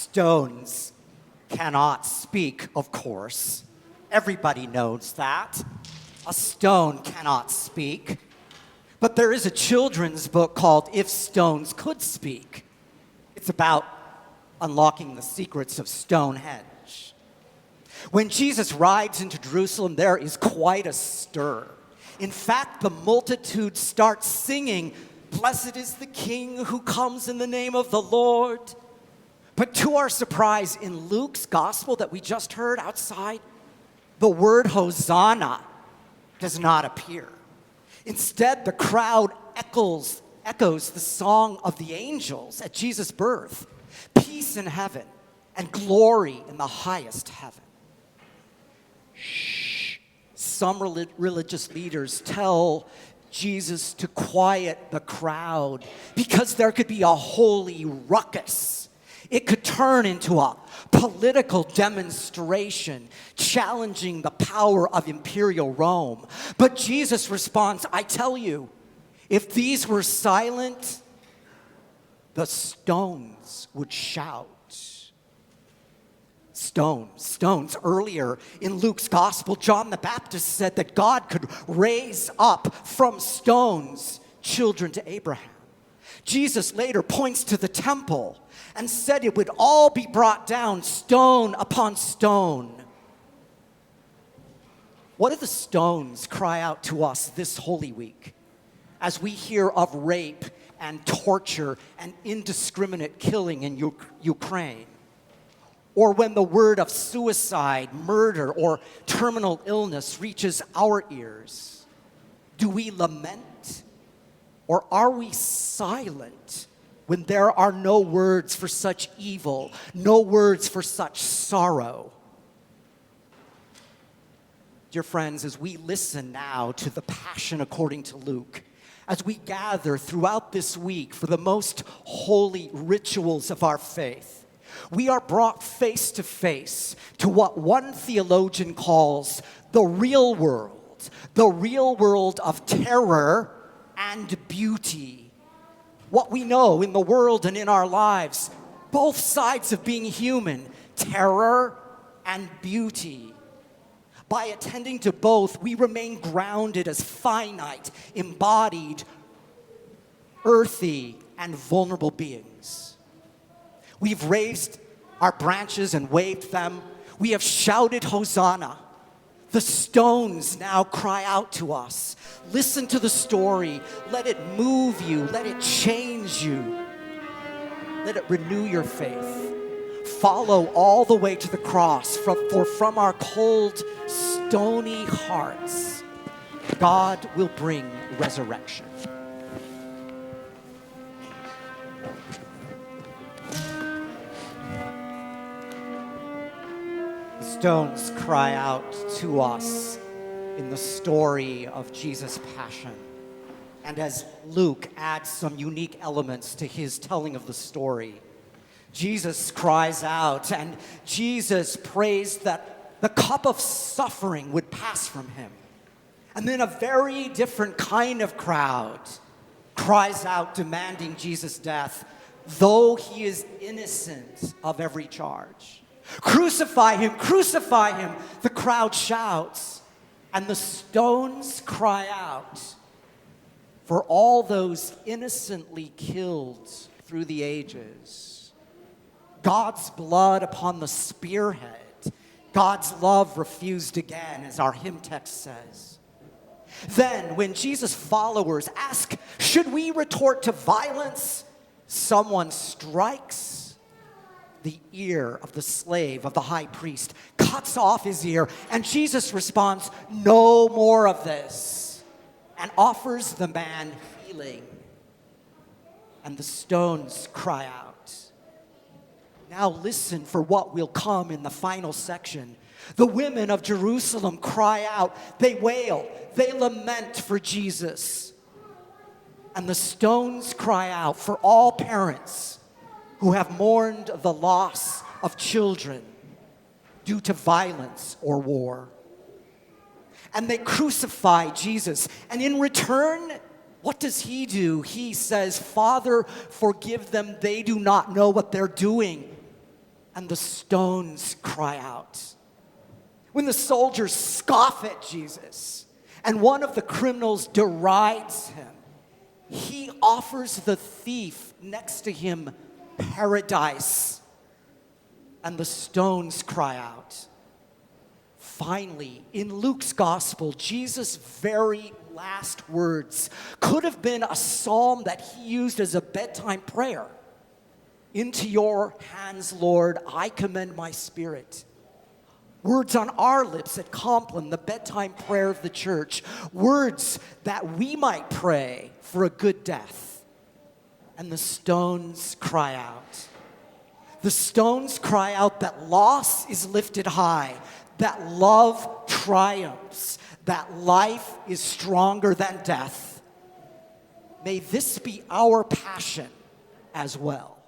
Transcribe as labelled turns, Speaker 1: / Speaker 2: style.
Speaker 1: Stones cannot speak, of course. Everybody knows that. A stone cannot speak. But there is a children's book called If Stones Could Speak. It's about unlocking the secrets of Stonehenge. When Jesus rides into Jerusalem, there is quite a stir. In fact, the multitude starts singing, "Blessed is the King who comes in the name of the Lord." But to our surprise, in Luke's gospel that we just heard outside, the word Hosanna does not appear. Instead, the crowd echoes the song of the angels at Jesus' birth. Peace in heaven and glory in the highest heaven. Shh. Some religious leaders tell Jesus to quiet the crowd because there could be a holy ruckus. It could turn into a political demonstration challenging the power of imperial Rome. But Jesus responds, "I tell you, if these were silent, the stones would shout." Stones. Earlier in Luke's gospel, John the Baptist said that God could raise up from stones children to Abraham. Jesus later points to the temple and said it would all be brought down stone upon stone. What do the stones cry out to us this Holy Week as we hear of rape and torture and indiscriminate killing in Ukraine? Or when the word of suicide, murder, or terminal illness reaches our ears? Do we lament? Or are we silent when there are no words for such evil, no words for such sorrow? Dear friends, as we listen now to the Passion according to Luke, as we gather throughout this week for the most holy rituals of our faith, we are brought face to face to what one theologian calls the real world of terror and beauty. What we know in the world and in our lives, both sides of being human, terror and beauty. By attending to both, we remain grounded as finite, embodied, earthy, and vulnerable beings. We've raised our branches and waved them. We have shouted Hosanna. The stones now cry out to us. Listen to the story. Let it move you. Let it change you. Let it renew your faith. Follow all the way to the cross, for from our cold, stony hearts, God will bring resurrection. Stones cry out to us in the story of Jesus' passion. And as Luke adds some unique elements to his telling of the story, Jesus cries out and Jesus prays that the cup of suffering would pass from him. And then a very different kind of crowd cries out demanding Jesus' death, though he is innocent of every charge. "Crucify him, crucify him," the crowd shouts, and the stones cry out for all those innocently killed through the ages. God's blood upon the spearhead, God's love refused again, as our hymn text says. Then, when Jesus' followers ask, should we retort to violence? Someone strikes the ear of the slave of the high priest, cuts off his ear, and Jesus responds, "No more of this," and offers the man healing. And the stones cry out. Now listen for what will come in the final section. The women of Jerusalem cry out, they wail, they lament for Jesus. And the stones cry out for all parents who have mourned the loss of children due to violence or war. And they crucify Jesus. And in return, what does he do? He says, "Father, forgive them. They do not know what they're doing." and the stones cry out. When the soldiers scoff at Jesus and one of the criminals derides him, he offers the thief next to him paradise, and the stones cry out. Finally, in Luke's gospel, Jesus' very last words could have been a psalm that he used as a bedtime prayer. Into your hands, Lord, I commend my spirit. Words on our lips at Compline, the bedtime prayer of the church. Words that we might pray for a good death. And the stones cry out. The stones cry out that loss is lifted high, that love triumphs, that life is stronger than death. May this be our passion as well.